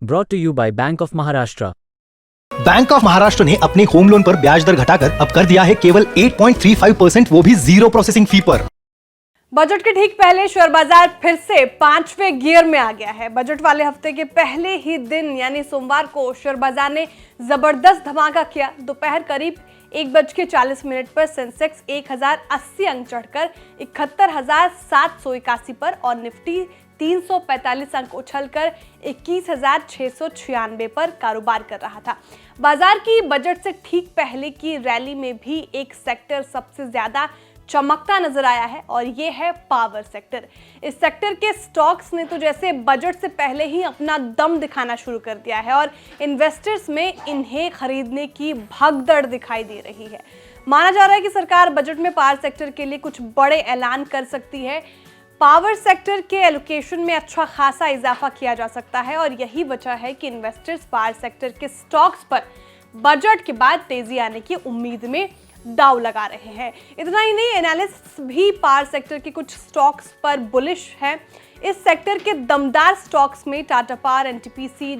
Brought to you by Bank of Maharashtra. Bank of Maharashtra ने अपने home loan पर ब्याज दर घटाकर अब कर दिया है केवल 8.35%, वो भी जीरो प्रोसेसिंग फी पर। बजट के ठीक पहले शेयर बाजार फिर से 5वें गियर में आ गया है। बजट वाले हफ्ते के पहले ही दिन यानी सोमवार को शेयर बाजार ने जबरदस्त धमाका किया। दोपहर करीब 1:40 पर सेंसेक्स 1080 अंक चढ़कर 71,781 पर और निफ्टी 345 अंक उछलकर 21,696 पर कारोबार कर रहा था। बाजार की बजट से ठीक पहले की रैली में भी एक सेक्टर सबसे ज्यादा चमकता नजर आया है और ये है पावर सेक्टर। इस सेक्टर के स्टॉक्स ने तो जैसे बजट से पहले ही अपना दम दिखाना शुरू कर दिया है और इन्वेस्टर्स में इन्हें खरीदने की भगदड़ दिखाई दे रही है। माना जा रहा है कि सरकार बजट में पावर सेक्टर के लिए कुछ बड़े ऐलान कर सकती है। पावर सेक्टर के एलोकेशन में अच्छा खासा इजाफा किया जा सकता है और यही वजह है कि इन्वेस्टर्स पावर सेक्टर के स्टॉक्स पर बजट के बाद तेजी आने की उम्मीद में दांव लगा रहे हैं। इतना ही नहीं, एनालिस्ट्स भी पावर सेक्टर के कुछ स्टॉक्स पर बुलिश हैं। इस सेक्टर के दमदार स्टॉक्स में Tata power, NTPC,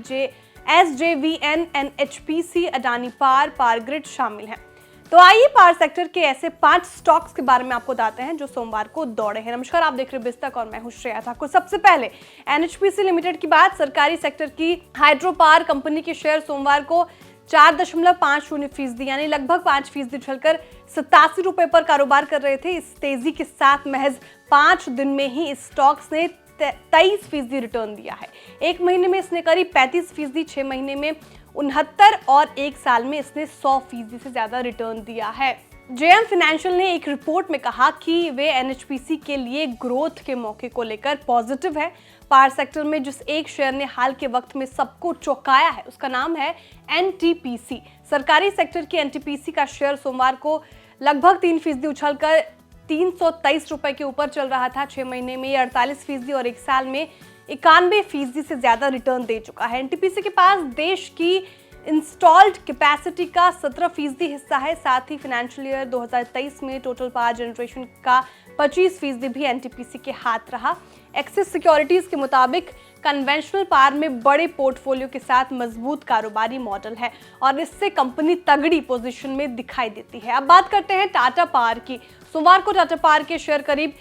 SJVN, NHPC, Adani power, power grid शामिल हैं। तो आइए पावर सेक्टर के ऐसे 5 स्टॉक्स के बारे में आपको बताते हैं जो सोमवार को दौड़े हैं। नमस्कार, आप देख रहे हैं बिस्तक और मैं हूं श्रेया ठाकुर। सबसे पहले एनएचपीसी लिमिटेड की बात। सरकारी सेक्टर की हाइड्रो पावर कंपनी के शेयर सोमवार को 4.50% यानी लगभग 5% उछलकर 87 रुपए पर कारोबार कर रहे थे। इस तेजी के साथ महज 5 दिन में ही इस स्टॉक्स ने 23% रिटर्न दिया है। एक महीने में इसने करीब 35%, 6 महीने में 69 और 1 साल में इसने 100% से ज्यादा रिटर्न दिया है। जेएम फाइनेंशियल ने एक रिपोर्ट में कहा कि वे एनएचपीसी के लिए ग्रोथ के मौके को लेकर पॉजिटिव है। पावर सेक्टर में जिस एक शेयर ने हाल के वक्त में सबको चौंकाया है उसका नाम है एनटीपीसी। सरकारी सेक्टर की एनटीपीसी का शेयर सोमवार को लगभग 3% उछलकर 323 रुपए के ऊपर चल रहा था। 6 महीने में 48% और 1 साल में 91% से ज्यादा रिटर्न दे चुका है। एनटीपीसी के पास देश की इंस्टॉल्ड कैपेसिटी का 17% हिस्सा है। साथ ही फाइनेंशियल ईयर 2023 में टोटल पावर जनरेशन का 25% भी एनटीपीसी के हाथ रहा। एक्सिस सिक्योरिटीज के मुताबिक कन्वेंशनल पावर में बड़े पोर्टफोलियो के साथ मजबूत कारोबारी मॉडल है और इससे कंपनी तगड़ी पोजीशन में दिखाई देती है। अब बात करते हैं टाटा पावर की। सोमवार को टाटा पावर के शेयर करीब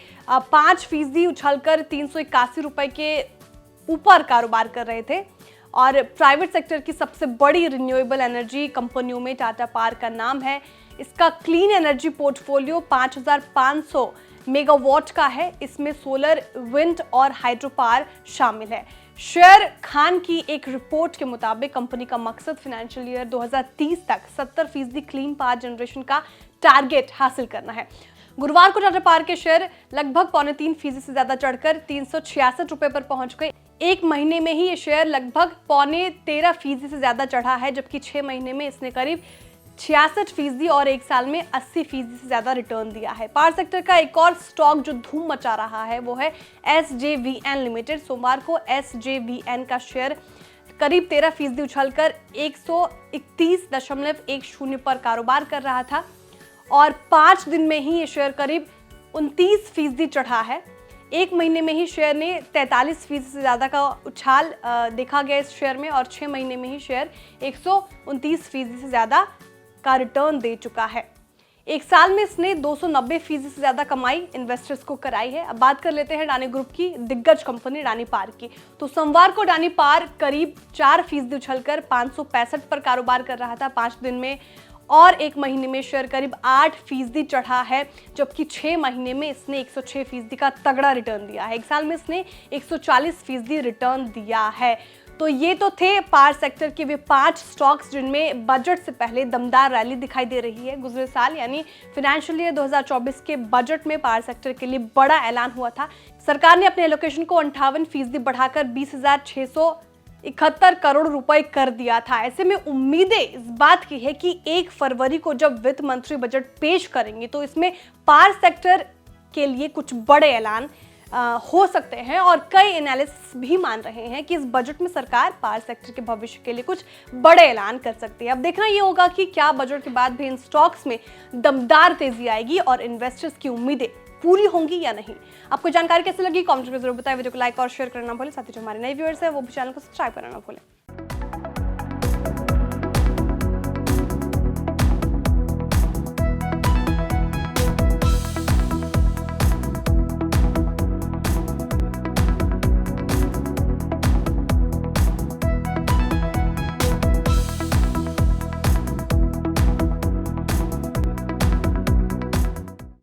5% उछलकर 381 रुपए के ऊपर कारोबार कर रहे थे और प्राइवेट सेक्टर की सबसे बड़ी रिन्यूएबल एनर्जी कंपनियों में टाटा पावर का नाम है। इसका क्लीन एनर्जी पोर्टफोलियो 5500 मेगावाट का है। इसमें सोलर, विंड और हाइड्रो पावर शामिल है। शेयर खान की एक रिपोर्ट के मुताबिक कंपनी का मकसद फाइनेंशियल ईयर 2030 तक 70% क्लीन पावर जनरेशन का टारगेट हासिल करना है। गुरुवार को टाटा पावर के शेयर लगभग 3.25% से ज्यादा चढ़कर 366 रुपए पर पहुंच गए। एक महीने में ही ये शेयर लगभग 13.25% से ज्यादा चढ़ा है, जबकि 6 महीने में इसने करीब 66% और 1 साल में 80% से ज्यादा रिटर्न दिया है। पावर सेक्टर का एक और स्टॉक जो धूम मचा रहा है वो है एसजेवीएन लिमिटेड। सोमवार को एसजेवीएन का शेयर करीब 13% उछलकर 131.10 पर कारोबार कर रहा था और 5 दिन में ही ये शेयर करीब 29% चढ़ा है। एक महीने में ही शेयर ने 43% से ज़्यादा का उछाल देखा गया इस शेयर में और 6 महीने में ही शेयर 129% से ज़्यादा का रिटर्न दे चुका है। 1 साल में इसने 290% से ज़्यादा कमाई इन्वेस्टर्स को कराई है। अब बात कर लेते हैं अडानी ग्रुप की दिग्गज कंपनी अडानी पावर की। तो सोमवार को अडानी पावर करीब 4% उछलकर 565 पर कारोबार कर रहा था 5 दिन में और 1 महीने में शेयर करीब 8% चढ़ा है, जबकि 6 महीने में इसने 106% का तगड़ा रिटर्न दिया है। 1 साल में इसने 140% रिटर्न दिया है। तो ये तो थे पावर सेक्टर के वे 5 स्टॉक्स जिनमें बजट से पहले दमदार रैली दिखाई दे रही है। गुजरे साल यानी फाइनेंशियल ईयर 2024 के बजट में पावर सेक्टर के लिए बड़ा ऐलान हुआ था। सरकार ने अपने एलोकेशन को 58% बढ़ाकर 20,671 करोड़ रुपए कर दिया था। ऐसे में उम्मीदें इस बात की है कि 1 फरवरी को जब वित्त मंत्री बजट पेश करेंगे तो इसमें पावर सेक्टर के लिए कुछ बड़े ऐलान हो सकते हैं और कई एनालिस्ट्स भी मान रहे हैं कि इस बजट में सरकार पावर सेक्टर के भविष्य के लिए कुछ बड़े ऐलान कर सकती है। अब देखना ये होगा कि क्या बजट के बाद भी इन स्टॉक्स में दमदार तेजी आएगी और इन्वेस्टर्स की उम्मीदें पूरी होंगी या नहीं। आपको जानकारी कैसे लगी कमेंट में जरूर बताएं। वीडियो को लाइक और शेयर करना ना भूलें। साथ ही जो हमारे नए व्यूअर्स हैं वो भी चैनल को सब्सक्राइब करना ना भूलें।